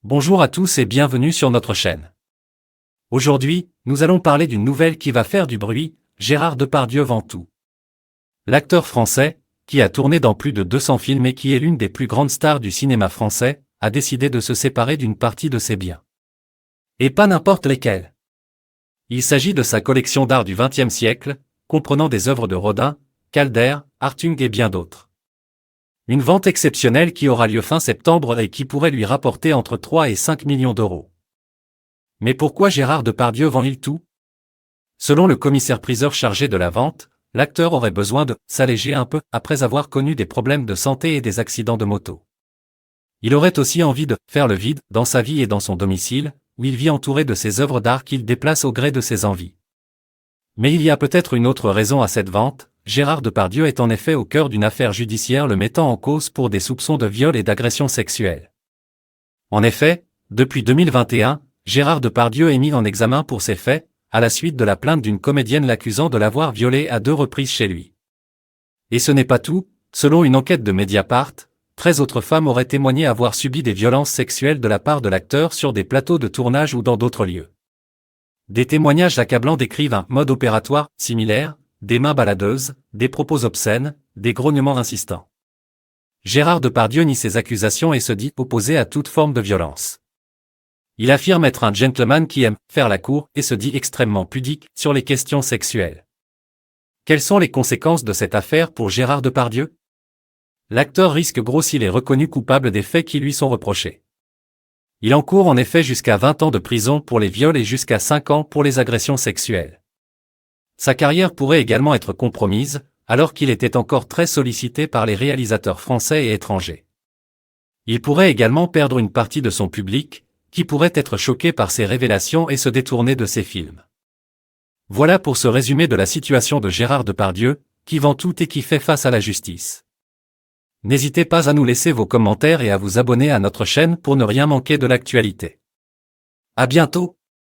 Bonjour à tous et bienvenue sur notre chaîne. Aujourd'hui, nous allons parler d'une nouvelle qui va faire du bruit, Gérard Depardieu vend tout. L'acteur français, qui a tourné dans plus de 200 films et qui est l'une des plus grandes stars du cinéma français, a décidé de se séparer d'une partie de ses biens. Et pas n'importe lesquels. Il s'agit de sa collection d'art du XXe siècle, comprenant des œuvres de Rodin, Calder, Hartung et bien d'autres. Une vente exceptionnelle qui aura lieu fin septembre et qui pourrait lui rapporter entre 3 et 5 millions d'euros. Mais pourquoi Gérard Depardieu vend-il tout? Selon le commissaire-priseur chargé de la vente, l'acteur aurait besoin de s'alléger un peu après avoir connu des problèmes de santé et des accidents de moto. Il aurait aussi envie de faire le vide dans sa vie et dans son domicile, où il vit entouré de ses œuvres d'art qu'il déplace au gré de ses envies. Mais il y a peut-être une autre raison à cette vente. Gérard Depardieu est en effet au cœur d'une affaire judiciaire le mettant en cause pour des soupçons de viol et d'agression sexuelle. En effet, depuis 2021, Gérard Depardieu est mis en examen pour ces faits, à la suite de la plainte d'une comédienne l'accusant de l'avoir violé à 2 reprises chez lui. Et ce n'est pas tout, selon une enquête de Mediapart, 13 autres femmes auraient témoigné avoir subi des violences sexuelles de la part de l'acteur sur des plateaux de tournage ou dans d'autres lieux. Des témoignages accablants décrivent un mode opératoire similaire, des mains baladeuses, des propos obscènes, des grognements insistants. Gérard Depardieu nie ces accusations et se dit opposé à toute forme de violence. Il affirme être un gentleman qui aime faire la cour et se dit extrêmement pudique sur les questions sexuelles. Quelles sont les conséquences de cette affaire pour Gérard Depardieu? L'acteur risque gros s'il est reconnu coupable des faits qui lui sont reprochés. Il encourt en effet jusqu'à 20 ans de prison pour les viols et jusqu'à 5 ans pour les agressions sexuelles. Sa carrière pourrait également être compromise, alors qu'il était encore très sollicité par les réalisateurs français et étrangers. Il pourrait également perdre une partie de son public, qui pourrait être choqué par ses révélations et se détourner de ses films. Voilà pour ce résumé de la situation de Gérard Depardieu, qui vend tout et qui fait face à la justice. N'hésitez pas à nous laisser vos commentaires et à vous abonner à notre chaîne pour ne rien manquer de l'actualité. À bientôt!